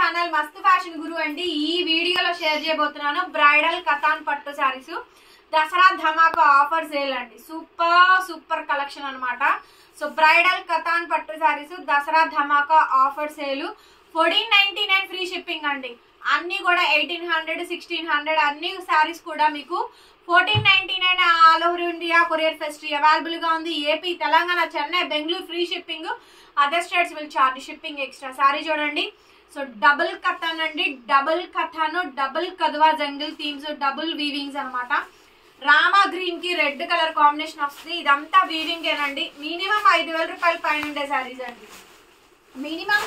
Channel మస్తు fashion గురు అండి. ఈ వీడియోలో షేర్ చేయబోతున్నాను బ్రైడల్ కతాన్ పట్టు సారీస్ దసరా ధమాకా ఆఫర్ సేల్ అండి. సూపర్ కలెక్షన్ అన్నమాట. సో బ్రైడల్ కతాన్ పట్టు సారీస్ దసరా ధమాకా ఆఫర్ సేల్ 1499 ఫ్రీ షిప్పింగ్ అండి. అన్ని కూడా 1800 1600 అన్ని సారీస్ కూడా మీకు 1499 all over India courier facility available గా ఉంది. AP, Telangana, Chennai, Bengaluru free shipping. Other states will charge shipping extra. Sari చూడండి. సో డబుల్ కథాన్ అండి, డబుల్ కథాను, డబుల్ కదువా జంగిల్ థీమ్స్, డబుల్ వీవింగ్స్ అనమాట. రామా గ్రీన్ కి రెడ్ కలర్ కాంబినేషన్ వస్తుంది. ఇదంతా వీవింగ్ ఏనండి. మినిమం 5000 రూపాయలు పైన ఉండే సారీస్ అండి. మినిమం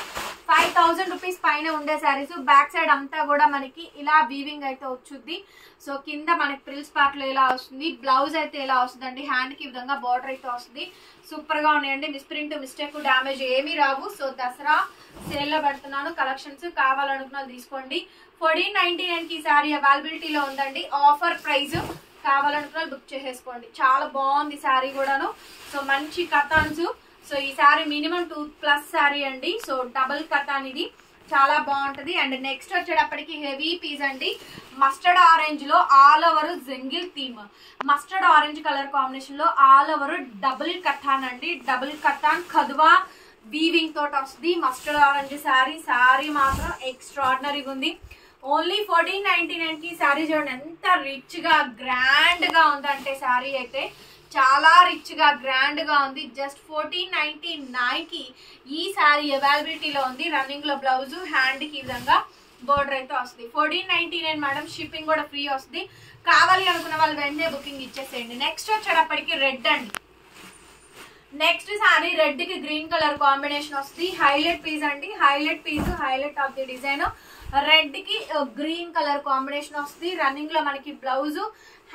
5000 రూపీస్ పైన ఉండే సారీస్. బ్యాక్ సైడ్ అంతా కూడా మనకి ఇలా వీవింగ్ అయితే వచ్చుద్ది. సో కింద మనకి ప్రిల్స్ పార్ట్ లో ఇలా వస్తుంది. బ్లౌజ్ అయితే ఇలా వస్తుంది అండి. హ్యాండ్ కి విధంగా బార్డర్ అయితే వస్తుంది. సూపర్ గా ఉన్నాయండి. మిస్ప్రింట్, మిస్టేక్, డ్యామేజ్ ఏమీ రావు. సో దసరా సేల్ లో పెడుతున్నాను. కలెక్షన్స్ కావాలనుకున్న తీసుకోండి. 1499 కి సారీ అవైలబిలిటీలో ఉందండి. Offer price. కావాలనుకున్న బుక్ చేసేసుకోండి. చాలా బాగుంది సారీ కూడాను. సో మంచి కథాన్స్. సో ఈ సారీ మినిమం 2+ సారీ అండి. సో డబుల్ కథాన్ ఇది చాలా బాగుంటది. అండ్ నెక్స్ట్ వచ్చేటప్పటికి హెవీ పీస్ అండి. మస్టర్డ్ ఆరెంజ్ లో all over jungle theme, mustard orange colour combination లో ఆల్ ఓవర్ డబుల్ కథాన్ అండి. డబుల్ కథాన్ కదువా వీవింగ్ తోటి వస్తుంది. మస్టర్డ్ ఆరెంజ్ సారీ మాత్రం ఎక్స్ట్రాడినరీగా ఉంది. ఓన్లీ 1499 కి సారీ చూడండి ఎంత రిచ్ గా గ్రాండ్ గా ఉందంటే సారీ అయితే చాలా రిచ్ గా గ్రాండ్ గా ఉంది. జస్ట్ 1499 కి ఈ సారీ అవైలబిలిటీలో ఉంది. రన్నింగ్ లో బ్లౌజ్, హ్యాండ్ కి విధంగా బోర్డర్ అయితే వస్తుంది. 1499 మేడం. షిప్పింగ్ కూడా ఫ్రీ వస్తుంది. కావాలి అనుకున్న వాళ్ళు వెంటనే బుకింగ్ ఇచ్చేసేయండి. నెక్స్ట్ వచ్చేటప్పటికి రెడ్ అండి. నెక్స్ట్ సారీ రెడ్ కి గ్రీన్ కలర్ కాంబినేషన్ వస్తుంది. హైలైట్ పీస్ అండి. Highlight piece, highlight of the design. Red కి గ్రీన్ కలర్ కాంబినేషన్ వస్తుంది. రన్నింగ్ లో మనకి బ్లౌజ్,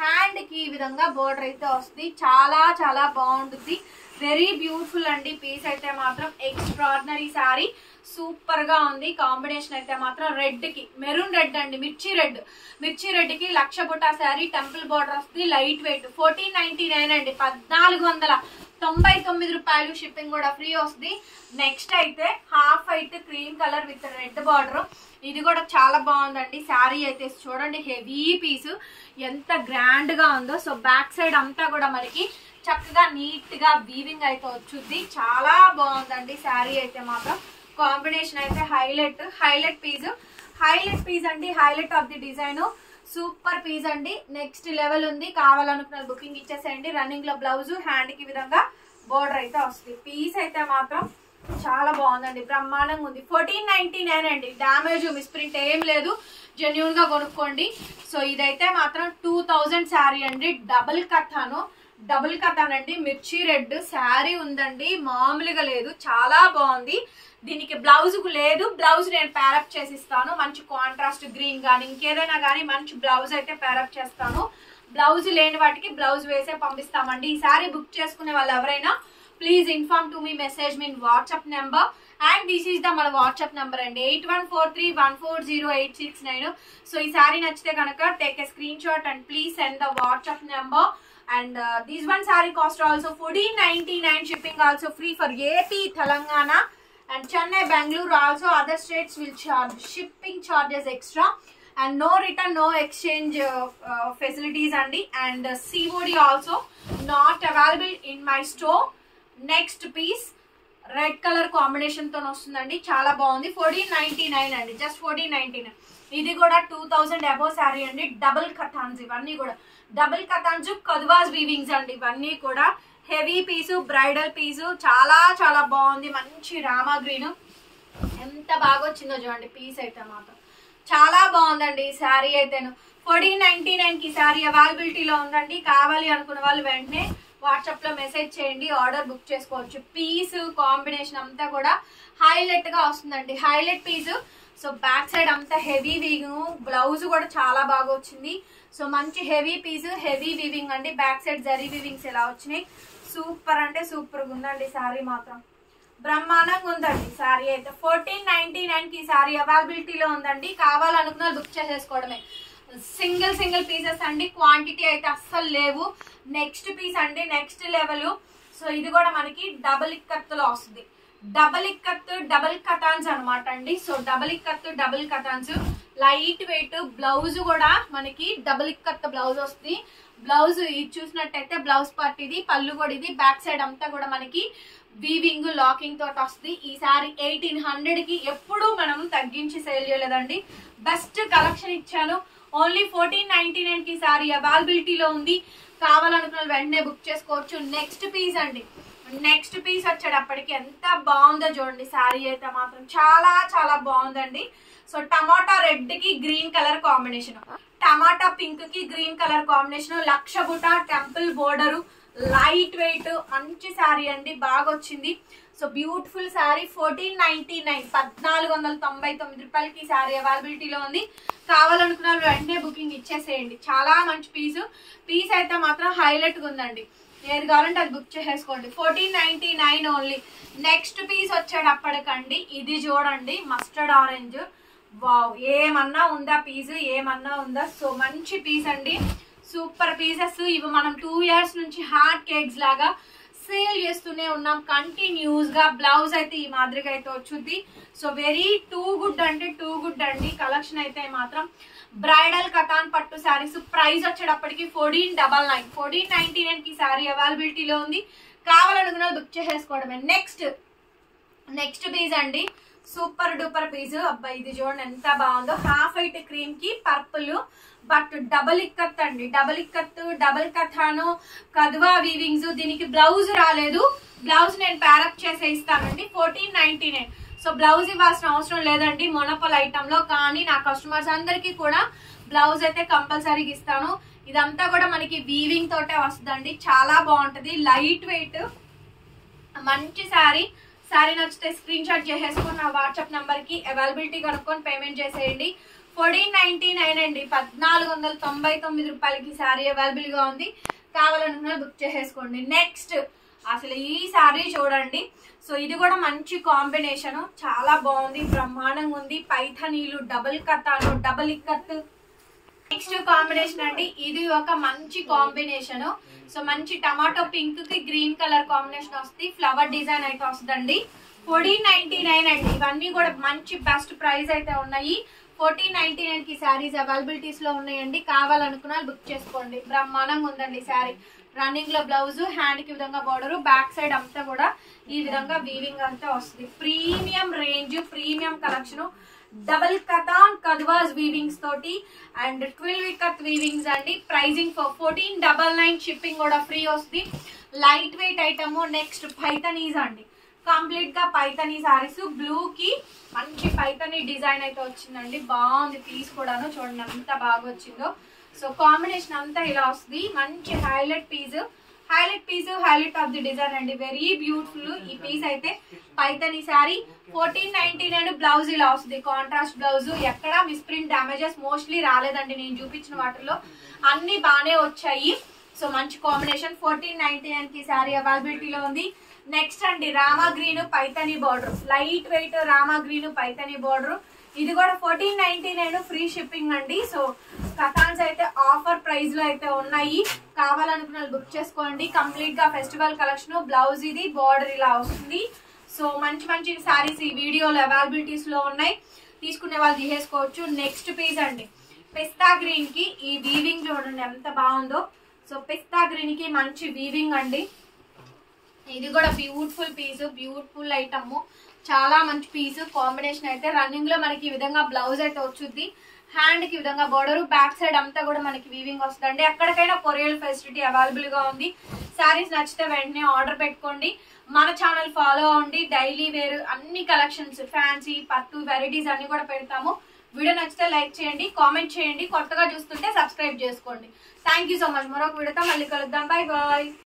హ్యాండ్ కి ఈ విధంగా బోర్డర్ అయితే వస్తుంది. చాలా బాగుంటుంది. వెరీ బ్యూటిఫుల్ అండి. పీస్ అయితే మాత్రం ఎక్స్ట్రాడినరీ సారీ. సూపర్ గా ఉంది. కాంబినేషన్ అయితే మాత్రం రెడ్ కి మెరూన్ రెడ్ అండి. మిర్చి రెడ్ కి లక్ష బుటా శారీ, టెంపుల్ బోర్డర్ వస్తుంది. Light wait. 1499 అండి. 1499 రూపాయలు. షిప్పింగ్ కూడా ఫ్రీ వస్తుంది. నెక్స్ట్ అయితే half white cream colour with red border. ఇది కూడా చాలా బాగుందండి. శారీ అయితే చూడండి. హెవీ పీస్ ఎంత గ్రాండ్ గా ఉందో. సో బ్యాక్ సైడ్ అంతా కూడా మనకి చక్కగా నీట్ గా వీవింగ్ అయితే వచ్చుద్ది. చాలా బాగుందండి శారీ అయితే మాత్రం. కాంబినేషన్ అయితే హైలైట్ పీస్ అండి. Highlight of the design. Super piece అండి. నెక్స్ట్ లెవెల్ ఉంది. కావాలనుకున్న బుకింగ్ ఇచ్చేసేయండి. రన్నింగ్ లో బ్లౌజ్, హ్యాండ్ కి విధంగా బోర్డర్ అయితే వస్తుంది. పీస్ అయితే మాత్రం చాలా బాగుందండి. బ్రహ్మాండంగా ఉంది. 1499 అండి. డ్యామేజ్, మిస్ప్రింట్ ఏం లేదు. జెన్యూన్ గా కొనుక్కోండి. సో ఇదైతే మాత్రం 2000 శారీ అండి. డబుల్ కథాన్ అండి. మిర్చి రెడ్ శారీ ఉందండి. మామూలుగా లేదు. చాలా బాగుంది. దీనికి బ్లౌజ్ లేదు. బ్లౌజ్ నేను ప్యారప్ చేసిస్తాను. మంచి కాంట్రాస్ట్ గ్రీన్ కానీ ఇంకేదైనా కానీ మంచి బ్లౌజ్ అయితే ప్యారప్ చేస్తాను. బ్లౌజ్ లేని వాటికి బ్లౌజ్ వేసే పంపిస్తామండి. ఈ సారీ బుక్ చేసుకునే వాళ్ళు ఎవరైనా please inform to me message mean WhatsApp number. And this is the మన వాట్సాప్ నెంబర్ అండి. 8143140869. సో ఈ సారీ నచ్చితే కనుక take a screen shot and please send the WhatsApp number. And this one saree cost also 1499. Shipping also free for AP, Telangana and Chennai, Bangalore. Also other states will charge shipping charges extra. And no return, no exchange facilities andi. And COD also not available in my store. Next piece red colour combination తో వస్తుందండి. చాలా బాగుంది. 1499 అండి. Just 1499. ఇది కూడా 2000 above sari అండి. Double కథాన్స్. ఇవన్నీ కూడా డబుల్ కథాన్స్, కదువాస్ వీవింగ్స్ అండి. ఇవన్నీ కూడా హెవీ పీసు, బ్రైడల్ పీసు. చాలా బాగుంది. మంచి రామా గ్రీన్. ఎంత బాగా వచ్చిందో చూడండి. పీస్ అయితే మాత్రం చాలా బాగుందండి. ఈ శారీ అయితేను 1499 కి శారీ అవైలబిలిటీలో ఉందండి. కావాలి అనుకున్న వాళ్ళు వెంటనే వాట్సాప్ లో మెసేజ్ చేయండి. ఆర్డర్ బుక్ చేసుకోవచ్చు. పీస్ కాంబినేషన్ అంతా కూడా హైలైట్ గా వస్తుందండి. Highlight piece. So back side అంతా హెవీ వీవింగ్. బ్లౌజ్ కూడా చాలా బాగా వచ్చింది. సో మంచి హెవీ పీస్, హెవీ వీవింగ్ అండి. బ్యాక్ సైడ్ జరీ వీవింగ్స్ ఎలా వచ్చినాయి. సూపర్ అంటే సూపర్ గా ఉందండి. శారీ మాత్రం బ్రహ్మాండంగా ఉందండి. శారీ అయితే 1499 కి శారీ అవైలబిలిటీలో ఉందండి. కావాలనుకున్న బుక్ చేసేసుకోవడమే. సింగిల్ పీసెస్ అండి. క్వాంటిటీ అయితే అస్సలు లేవు. నెక్స్ట్ పీస్ అండి. Next level. సో ఇది కూడా మనకి డబుల్ ఇక్కత్తులో వస్తుంది. డబల్ ఇక్కత్ డబల్ కథాన్స్ అనమాట అండి. So double ikat double కథాన్స్, light weight. Blouse కూడా మనకి డబల్ ఇక్కత్ బ్లౌజ్ వస్తుంది. బ్లౌజ్ ఇది చూసినట్టయితే బ్లౌజ్ పార్ట్ ఇది, పళ్ళు కూడా ఇది, బ్యాక్ సైడ్ అంతా కూడా మనకి వీవింగ్ లాకింగ్ తోటి వస్తుంది. ఈసారి 1800 కి ఎప్పుడు మనం తగ్గించి సేల్ చేయలేదండి. బెస్ట్ కలెక్షన్ ఇచ్చాను. ఓన్లీ 1499 కి సారీ అవైలబిలిటీలో ఉంది. కావాలనుకున్న వెంటనే బుక్ చేసుకోవచ్చు. నెక్స్ట్ పీస్ అండి. నెక్స్ట్ పీస్ వచ్చేటప్పటికి ఎంత బాగుందో చూడండి. సారీ అయితే మాత్రం చాలా చాలా బాగుందండి. సో టమాటా రెడ్ కి గ్రీన్ కలర్ కాంబినేషన్, టమాటా పింక్ కి గ్రీన్ కలర్ కాంబినేషన్, లక్ష బుట టెంపుల్ బోర్డర్, లైట్ వెయిట్ మంచి శారీ అండి. బాగా వచ్చింది. So beautiful sari. 1499 1499 రూపాయలకి శారీ అవైలబిలిటీలో ఉంది. కావాలనుకున్న వెంటనే బుకింగ్ ఇచ్చేసేయండి. చాలా మంచి పీస్ అయితే మాత్రం హైలైట్ గా ఉందండి. ఏది కావాలంటే అది బుక్ చేసేసుకోండి. 1499 ఓన్లీ. నెక్స్ట్ పీస్ వచ్చేటప్పటికండి ఇది చూడండి, మస్టర్డ్ ఆరెంజ్. వావ్, ఏమన్నా ఉందా పీస్, ఏమన్నా ఉందా. సో మంచి పీస్ అండి, సూపర్ పీసెస్. ఇవి మనం 2 years నుంచి హాట్ కేక్స్ లాగా సేల్ చేస్తూనే ఉన్నాం కంటిన్యూస్ గా. బ్లౌజ్ అయితే ఈ మాదిరిగా అయితే వచ్చుద్ది. సో వెరీ టూ గుడ్ అంటే టూ గుడ్ అండి. కలెక్షన్ అయితే మాత్రం బ్రైడల్ కథాన్ పట్టు శారీస్. ప్రైస్ వచ్చేటప్పటికి 1499 1499 కి శారీ అవైలబిలిటీలో ఉంది. కావాలనుకున్న బుక్ చేసేసుకోవడమే. నెక్స్ట్ పీస్ అండి, సూపర్ డూపర్ పీస్. అబ్బాయి ఇది చూడండి ఎంత బాగుందో. హాఫ్ వైట్ క్రీమ్ కి పర్పుల్, బట్ డబల్ ఇక్కత్ అండి. డబల్ ఇక్కత్ డబల్ కథాను కద్వా వీవింగ్స్. దీనికి బ్లౌజ్ రాలేదు. బ్లౌజ్ నేను ప్యారప్ చేసే ఇస్తానండి. 1499. సో బ్లౌజ్ ఇవ్వాల్సిన అవసరం లేదండి మొనపల్ ఐటమ్ లో. కానీ నా కస్టమర్స్ అందరికీ కూడా బ్లౌజ్ అయితే కంపల్సరీగా ఇస్తాను. ఇదంతా కూడా మనకి వీవింగ్ తోటే వస్తుందండి. చాలా బాగుంటది, లైట్ వెయిట్, మంచి శారీ. శారీ నచ్చితే స్క్రీన్ షాట్ చేసేసుకుని నా వాట్సాప్ నంబర్ కి అవైలబిలిటీ కనుక్కొని పేమెంట్ చేసేయండి. 1499 అండి. 1499 రూపాయలకి శారీ అవైలబుల్ గా ఉంది. కావాలనుకున్న బుక్ చేసేసుకోండి. నెక్స్ట్ అసలు ఈ శారీ చూడండి. సో ఇది కూడా మంచి కాంబినేషన్, చాలా బాగుంది, బ్రహ్మాండంగా ఉంది. పైథనీలు, డబుల్ కథాను, డబుల్ ఇక్కత్. నెక్స్ట్ కాంబినేషన్ అండి, ఇది ఒక మంచి కాంబినేషన్. సో మంచి టమాటో పింక్ కి గ్రీన్ కలర్ కాంబినేషన్ వస్తుంది. ఫ్లవర్ డిజైన్ అయితే వస్తుందండి. 1499 అండి. ఇవన్నీ కూడా మంచి బెస్ట్ ప్రైస్ అయితే ఉన్నాయి. 1499 కి శారీస్ అవైలబిలిటీస్ లో ఉన్నాయండి. కావాలనుకున్నా బుక్ చేసుకోండి. బ్రహ్మాండంగా ఉందండి శారీ. రన్నింగ్ లో బ్లౌజ్, హ్యాండ్ కి విధంగా బోర్డర్, బ్యాక్ సైడ్ అంతా కూడా ఈ విధంగా వీవింగ్ అంతా వస్తుంది. Premium range, premium collection. Double కథాన్ కద్వాస్ వీవింగ్స్ తోటి అండ్ 12 ఇక్కత్ వీవింగ్స్ అండి. ప్రైజింగ్ 1499. షిప్పింగ్ కూడా ఫ్రీ వస్తుంది. Light weight item. Next Paithanis అండి. కంప్లీట్ గా పైథనీ సారీస్. బ్లూ కి మంచి పైథనీ డిజైన్ అయితే వచ్చిందండి. బాగుంది పీస్ కూడాను. చూడండి ఎంత బాగా వచ్చిందో. సో కాంబినేషన్ అంతా ఇలా వస్తుంది. మంచి highlight piece, highlight of the design అండి. వెరీ బ్యూటిఫుల్ ఈ పీస్ అయితే. పైథనీ శారీ 1499. బ్లౌజ్ ఇలా వస్తుంది, కాంట్రాస్ట్ బ్లౌజ్. ఎక్కడ మిస్ప్రింట్ డ్యామేజెస్ మోస్ట్లీ రాలేదండి. నేను చూపించిన వాటిలో అన్ని బాగానే వచ్చాయి. సో మంచి కాంబినేషన్. 1499 కి శారీ అవైలబిలిటీలో ఉంది. నెక్స్ట్ అండి Rama green Paithani border, light weight Rama green Paithani border. ఇది కూడా 1499 ఫ్రీ షిప్పింగ్ అండి. సో కథాన్స్ అయితే ఆఫర్ ప్రైస్ లో అయితే ఉన్నాయి. కావాలనుకున్న బుక్ చేసుకోండి. కంప్లీట్ గా ఫెస్టివల్ కలెక్షన్. బ్లౌజ్ ఇది, బార్డర్ ఇలా వస్తుంది. సో మంచి మంచి సారీస్ ఈ వీడియోలో అవైలబిలిటీస్ లో ఉన్నాయి. తీసుకునే వాళ్ళు తీసేసుకోవచ్చు. నెక్స్ట్ పీస్ అండి, పిస్తా గ్రీన్ కి ఈ వీవింగ్ చూడండి ఎంత బాగుందో. సో పిస్తా గ్రీన్ కి మంచి వీవింగ్ అండి. ఇది కూడా బ్యూటిఫుల్ పీస్, బ్యూటిఫుల్ ఐటమ్. చాలా మంచి పీస్. కాంబినేషన్ అయితే రన్నింగ్ లో మనకి ఈ విధంగా బ్లౌజ్ అయితే వచ్చుద్ది. హ్యాండ్ కి విధంగా బోర్డర్, బ్యాక్ సైడ్ అంతా కూడా మనకి వీవింగ్ వస్తుందండి. ఎక్కడికైనా కొరియర్ ఫెసిలిటీ అవైలబుల్ గా ఉంది. శారీస్ నచ్చితే వెంటనే ఆర్డర్ పెట్టుకోండి. మన ఛానల్ ఫాలో అవ్వండి. డైలీ వేర్ అన్ని కలెక్షన్స్, ఫ్యాన్సీ పట్టు వెరైటీస్ అన్ని కూడా పెడతాము. వీడియో నచ్చితే లైక్ చేయండి, కామెంట్ చేయండి. కొత్తగా చూస్తుంటే సబ్స్క్రైబ్ చేసుకోండి. Thank you so much. మరొక వీడియోతో మళ్ళీ కలుద్దాం. Bye bye.